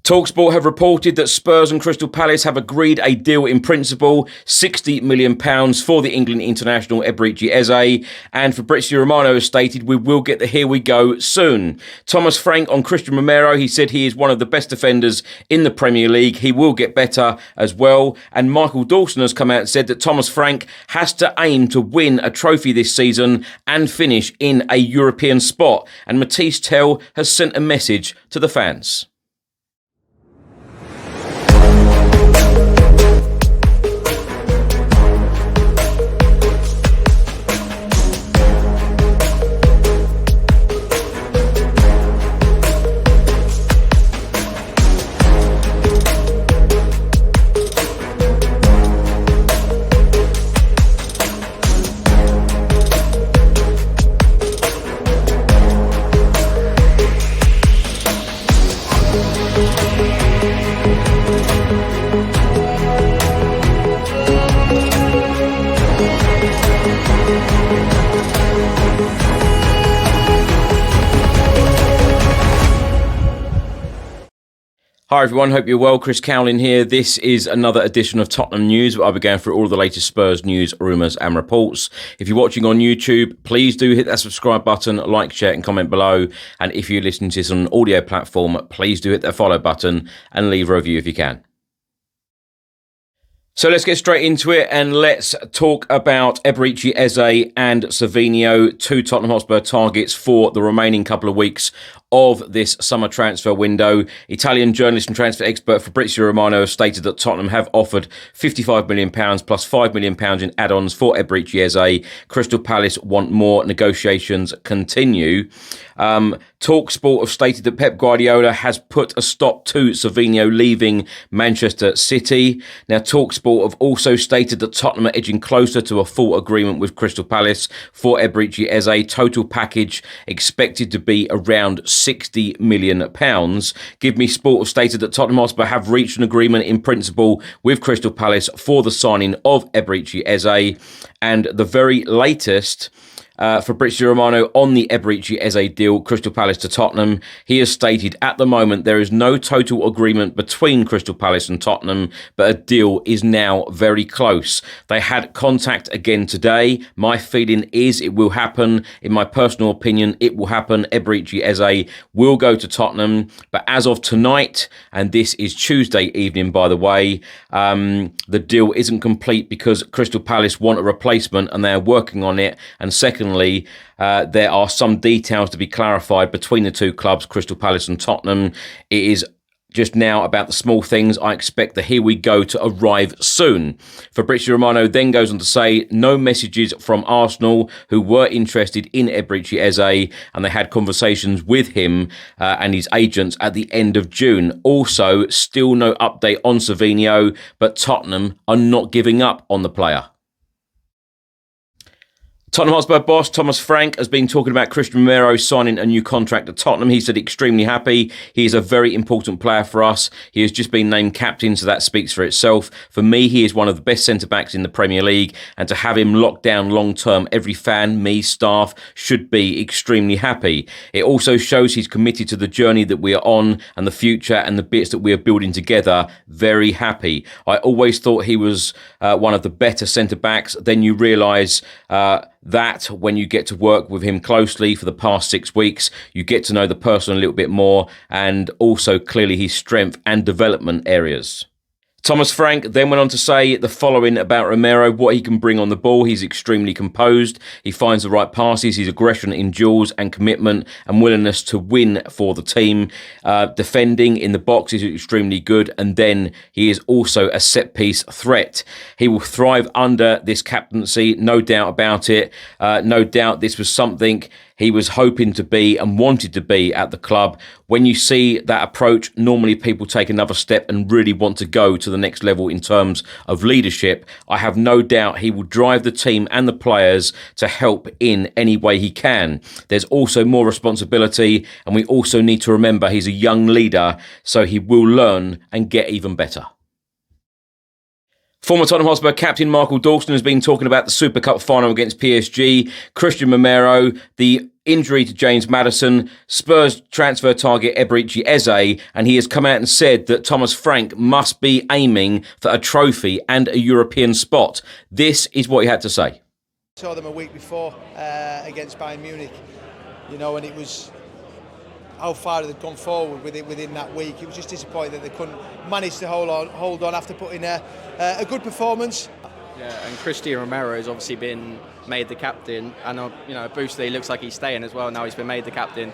TalkSport have reported that Spurs and Crystal Palace have agreed a deal in principle, £60 million for the England international Eberechi Eze, and Fabrizio Romero has stated we will get the here we go soon. Thomas Frank on Cristian Romero, he said he is one of the best defenders in the Premier League. He will get better as well. And Michael Dawson has come out and said that Thomas Frank has to aim to win a trophy this season and finish in a European spot. And Mathys Tel has sent a message to the fans. Hi everyone, hope you're well. Cowlin here. This is another edition of Tottenham News, where I'll be going through all the latest Spurs news, rumours and reports. If you're watching on YouTube, please do hit that subscribe button, like, share and comment below. And if you're listening to this on an audio platform, please do hit that follow button and leave a review if you can. So let's get straight into it and let's talk about Eberechi Eze and Savinho, two Tottenham Hotspur targets for the remaining couple of weeks of this summer transfer window. Italian journalist and transfer expert Fabrizio Romero has stated that Tottenham have offered £55 million plus £5 million in add-ons for Eberechi Eze. Crystal Palace want more. Negotiations continue. TalkSport have stated that Pep Guardiola has put a stop to Savinho leaving Manchester City. Now, TalkSport have also stated that Tottenham are edging closer to a full agreement with Crystal Palace for Eberechi Eze. Total package expected to be around £60 million. Give Me Sport have stated that Tottenham Hotspur have reached an agreement in principle with Crystal Palace for the signing of Eberechi Eze. And the very latest, Fabrizio Romero on the Eberechi Eze deal, Crystal Palace to Tottenham. He has stated at the moment there is no total agreement between Crystal Palace and Tottenham, but a deal is now very close. They had contact again today. My feeling is it will happen. In my personal opinion, it will happen. Eberechi Eze will go to Tottenham, but as of tonight, and this is Tuesday evening by the way, the deal isn't complete because Crystal Palace want a replacement and they are working on it. And secondly, there are some details to be clarified between the two clubs, Crystal Palace and Tottenham. It is just now about the small things. I expect the here we go to arrive soon. Fabrizio Romero then goes on to say no messages from Arsenal, who were interested in Eberechi Eze, and they had conversations with him and his agents at the end of June. Also, still no update on Savinho, but Tottenham are not giving up on the player. Tottenham Hotspur boss Thomas Frank has been talking about Cristian Romero signing a new contract at Tottenham. He said extremely happy. He is a very important player for us. He has just been named captain, so that speaks for itself. For me, he is one of the best centre-backs in the Premier League, and to have him locked down long-term, every fan, me, staff, should be extremely happy. It also shows he's committed to the journey that we are on and the future and the bits that we are building together. Very happy. I always thought he was one of the better centre-backs. Then you realise that when you get to work with him closely for the past 6 weeks, you get to know the person a little bit more, and also clearly his strength and development areas. Thomas Frank then went on to say the following about Romero, what he can bring on the ball. He's extremely composed. He finds the right passes. His aggression in duels and commitment and willingness to win for the team. Defending in the box is extremely good. And then he is also a set-piece threat. He will thrive under this captaincy, no doubt about it. No doubt this was something he was hoping to be and wanted to be at the club. When you see that approach, normally people take another step and really want to go to the next level in terms of leadership. I have no doubt he will drive the team and the players to help in any way he can. There's also more responsibility, and we also need to remember he's a young leader, so he will learn and get even better. Former Tottenham Hotspur captain Michael Dawson has been talking about the Super Cup final against PSG, Cristian Romero, the injury to James Maddison, Spurs transfer target Eberechi Eze, and he has come out and said that Thomas Frank must be aiming for a trophy and a European spot. This is what he had to say. I saw them a week before against Bayern Munich, and it was how far they'd gone forward within that week. It was just disappointing that they couldn't manage to hold on after putting a good performance. Yeah, and Cristian Romero has obviously been made the captain, and Boostley looks like he's staying as well. Now he's been made the captain.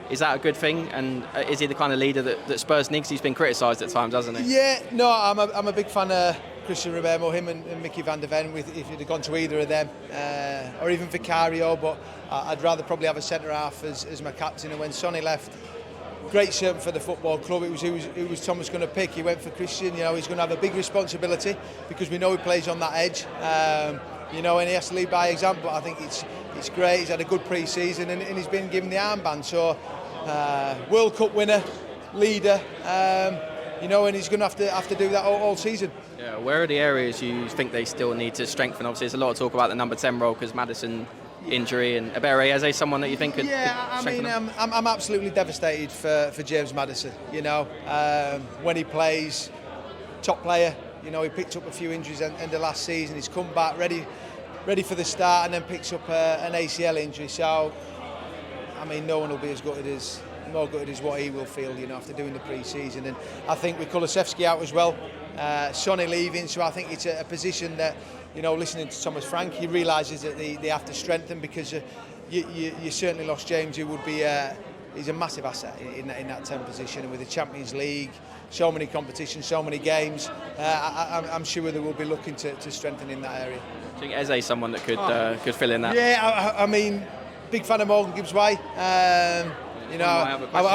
Is that a good thing? And is he the kind of leader that Spurs needs? He's been criticised at times, hasn't he? Yeah, no, I'm a big fan of Cristian Romero, him and Mickey van der Ven, if he'd have gone to either of them, or even Vicario, but I'd rather probably have a centre-half as my captain. And when Sonny left, great servant for the football club. It was who was Thomas going to pick. He went for Cristian. He's going to have a big responsibility because we know he plays on that edge. And he has to lead by example. I think it's great. He's had a good pre-season and he's been given the armband. So World Cup winner, leader, and he's going to have to do that all season. Yeah, where are the areas you think they still need to strengthen? Obviously, there's a lot of talk about the number 10 role because Maddison injury, and Eberechi Eze, someone that you think could strengthen them? I'm absolutely devastated for James Maddison. When he plays, top player. He picked up a few injuries in the last season. He's come back ready for the start, and then picks up an ACL injury. So, no one will be as gutted as what he will feel, after doing the pre-season. And I think with Kulusevski out as well, Sonny leaving, so I think it's a position that, listening to Thomas Frank, he realises that they have to strengthen, because you certainly lost James, who would be he's a massive asset in that 10 position, and with the Champions League, so many competitions, so many games, I'm sure they will be looking to strengthen in that area. Do you think Eze is someone that could fill in that? Yeah, big fan of Morgan Gibbs-White. I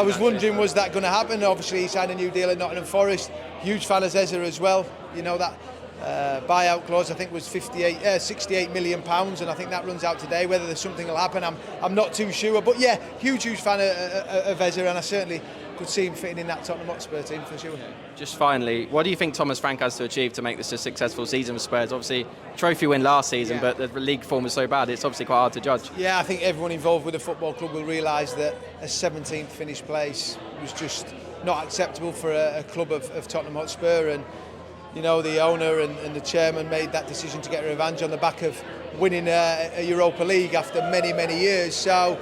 was wondering, was that going to happen? Obviously, he signed a new deal at Nottingham Forest. Huge fan of Eze as well. That buyout clause, I think, was 68 million pounds, and I think that runs out today. Whether there's something will happen, I'm not too sure. But yeah, huge fan of Eze, and I certainly could see him fitting in that Tottenham Hotspur team for sure. Yeah. Just finally, what do you think Thomas Frank has to achieve to make this a successful season for Spurs? Obviously, trophy win last season, but the league form was so bad, it's obviously quite hard to judge. Yeah, I think everyone involved with the football club will realise that a 17th finished place was just not acceptable for a club of Tottenham Hotspur, and the owner and the chairman made that decision to get revenge on the back of winning a Europa League after many years. So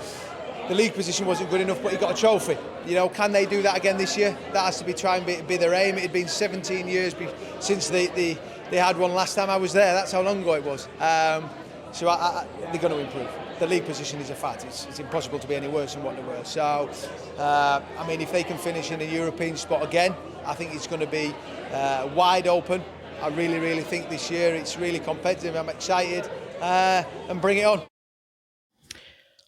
the league position wasn't good enough, but he got a trophy. Can they do that again this year? That has to be their aim. It had been 17 years since they had one last time I was there. That's how long ago it was. So they're going to improve. The league position is a fact. It's impossible to be any worse than what they were. So, if they can finish in a European spot again, I think it's going to be wide open. I really think this year it's really competitive. I'm excited, and bring it on.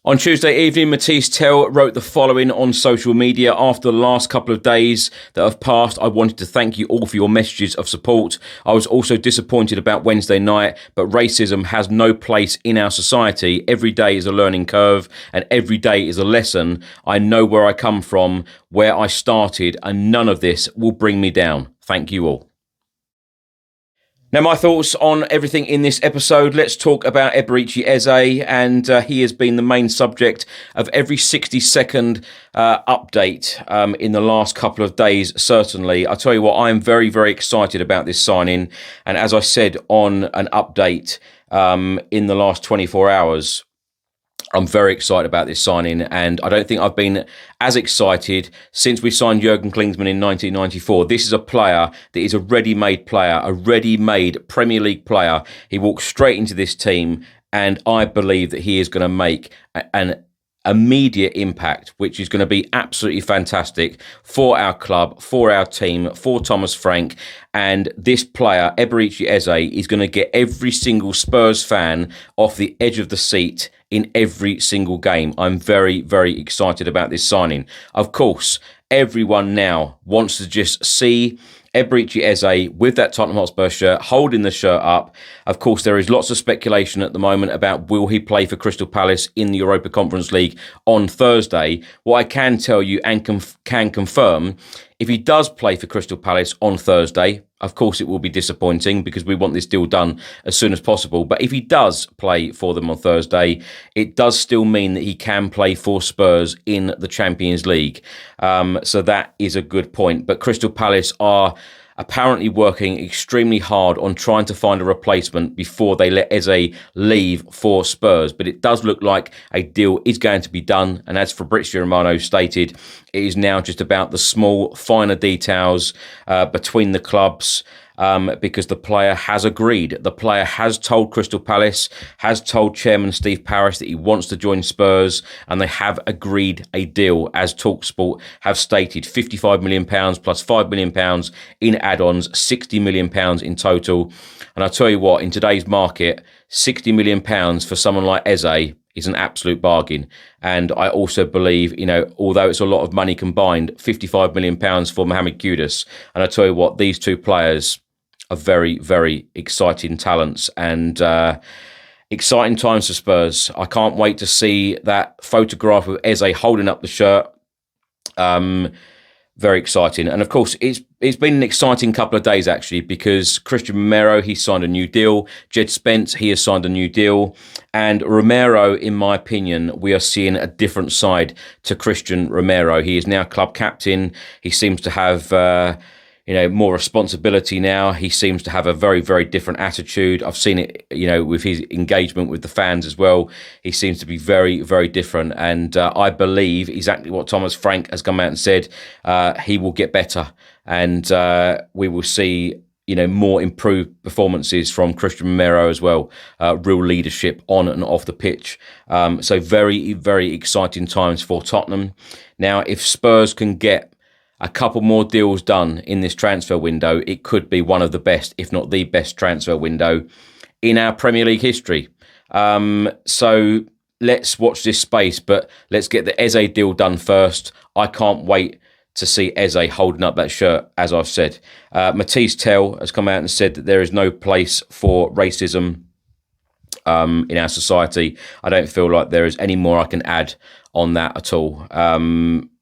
On Tuesday evening, Mathys Tel wrote the following on social media: after the last couple of days that have passed, I wanted to thank you all for your messages of support. I was also disappointed about Wednesday night, but racism has no place in our society. Every day is a learning curve, and every day is a lesson. I know where I come from, where I started, and none of this will bring me down. Thank you all. Now, my thoughts on everything in this episode. Let's talk about Eberechi Eze, and he has been the main subject of every 60-second update in the last couple of days, certainly. I tell you what, I'm very excited about this signing, and as I said on an update in the last 24 hours, I'm very excited about this signing, and I don't think I've been as excited since we signed Jurgen Klinsmann in 1994. This is a player that is a ready-made player, a ready-made Premier League player. He walks straight into this team, and I believe that he is going to make an immediate impact, which is going to be absolutely fantastic for our club, for our team, for Thomas Frank. And this player, Eberechi Eze, is going to get every single Spurs fan off the edge of the seat in every single game. I'm very excited about this signing. Of course, everyone now wants to just see Eberechi Eze with that Tottenham Hotspur shirt, holding the shirt up. Of course, there is lots of speculation at the moment about will he play for Crystal Palace in the Europa Conference League on Thursday. What I can tell you and can confirm, if he does play for Crystal Palace on Thursday, of course it will be disappointing because we want this deal done as soon as possible. But if he does play for them on Thursday, it does still mean that he can play for Spurs in the Champions League. So that is a good point. But Crystal Palace are apparently working extremely hard on trying to find a replacement before they let Eze leave for Spurs. But it does look like a deal is going to be done. And as Fabrizio Romano stated, it is now just about the small, finer details between the clubs. Because the player has agreed. The player has told Crystal Palace, has told Chairman Steve Parish that he wants to join Spurs, and they have agreed a deal, as TalkSport have stated, £55 million plus £5 million in add-ons, £60 million in total. And I tell you what, in today's market, £60 million for someone like Eze is an absolute bargain. And I also believe, although it's a lot of money combined, £55 million for Mohamed Kudus. And I tell you what, these two players are very, very exciting talents and exciting times for Spurs. I can't wait to see that photograph of Eze holding up the shirt. Very exciting. And of course, it's been an exciting couple of days, actually, because Cristian Romero, he signed a new deal. Jed Spence, he has signed a new deal. And Romero, in my opinion, we are seeing a different side to Cristian Romero. He is now club captain. He seems to have more responsibility now. He seems to have a very, very different attitude. I've seen it, with his engagement with the fans as well. He seems to be very, very different. And I believe exactly what Thomas Frank has come out and said. He will get better. And we will see, more improved performances from Cristian Romero as well. Real leadership on and off the pitch. So very, very exciting times for Tottenham. Now, if Spurs can get a couple more deals done in this transfer window, it could be one of the best, if not the best transfer window in our Premier League history. So let's watch this space, but let's get the Eze deal done first. I can't wait to see Eze holding up that shirt, as I've said. Mathys Tel has come out and said that there is no place for racism in our society. I don't feel like there is any more I can add on that at all.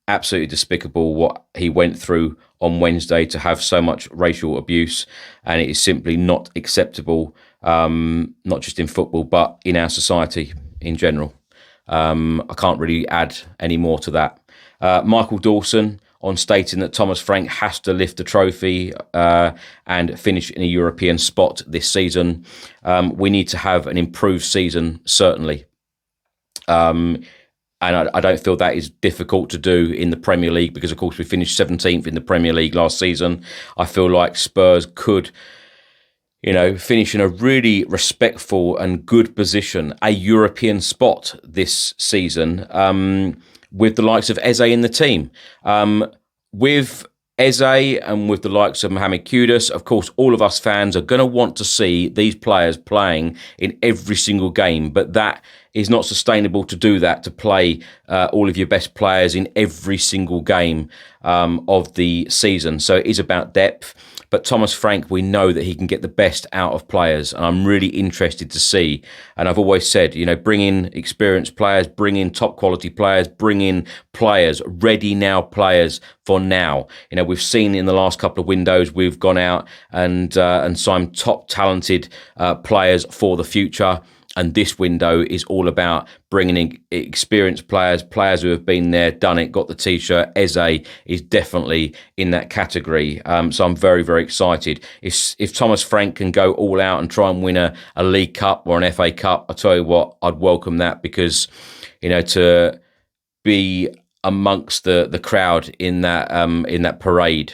Absolutely despicable what he went through on Wednesday to have so much racial abuse, and it is simply not acceptable, not just in football, but in our society in general. I can't really add any more to that. Michael Dawson on stating that Thomas Frank has to lift the trophy and finish in a European spot this season. We need to have an improved season, certainly. And I don't feel that is difficult to do in the Premier League because, of course, we finished 17th in the Premier League last season. I feel like Spurs could, finish in a really respectful and good position, a European spot this season with the likes of Eze in the team. With Eze and with the likes of Mohamed Kudus, of course, all of us fans are going to want to see these players playing in every single game, but that is not sustainable to do that, to play all of your best players in every single game of the season. So it is about depth. But Thomas Frank, we know that he can get the best out of players, and I'm really interested to see. And I've always said, bring in experienced players, bring in top quality players, bring in players, ready now players for now. We've seen in the last couple of windows, we've gone out and signed top talented players for the future. And this window is all about bringing in experienced players who have been there, done it, got the T-shirt. Eze is definitely in that category. So I'm very, very excited. If Thomas Frank can go all out and try and win a League Cup or an FA Cup, I tell you what, I'd welcome that because, to be amongst the crowd in that parade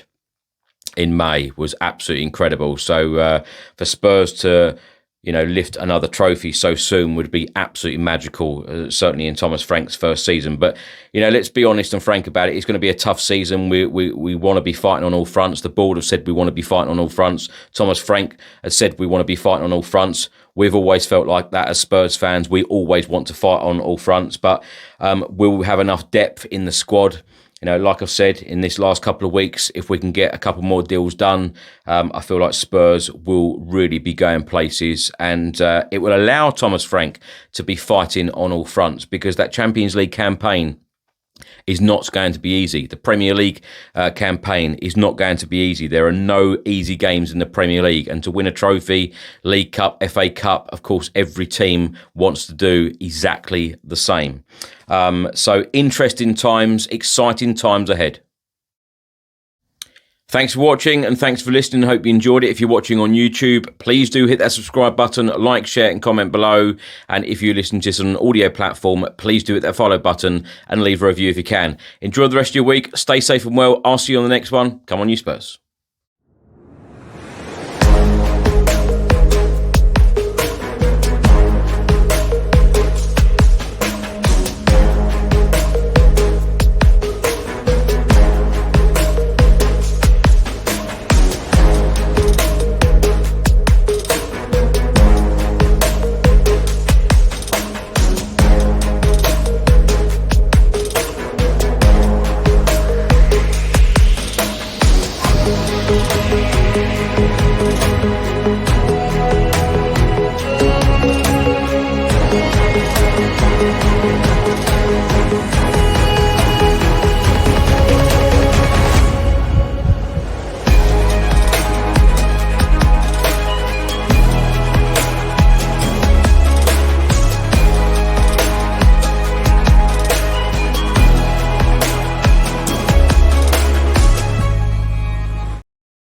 in May was absolutely incredible. So for Spurs to lift another trophy so soon would be absolutely magical, certainly in Thomas Frank's first season. But, let's be honest and frank about it. It's going to be a tough season. We want to be fighting on all fronts. The board have said we want to be fighting on all fronts. Thomas Frank has said we want to be fighting on all fronts. We've always felt like that as Spurs fans. We always want to fight on all fronts. But will we have enough depth in the squad? Like I've said, in this last couple of weeks, if we can get a couple more deals done, I feel like Spurs will really be going places, and it will allow Thomas Frank to be fighting on all fronts, because that Champions League campaign is not going to be easy. The Premier League campaign is not going to be easy. There are no easy games in the Premier League. And to win a trophy, League Cup, FA Cup, of course, every team wants to do exactly the same. So interesting times, exciting times ahead. Thanks for watching and thanks for listening. I hope you enjoyed it. If you're watching on YouTube, please do hit that subscribe button, like, share and comment below. And if you listen to this on an audio platform, please do hit that follow button and leave a review if you can. Enjoy the rest of your week. Stay safe and well. I'll see you on the next one. Come on, you Spurs.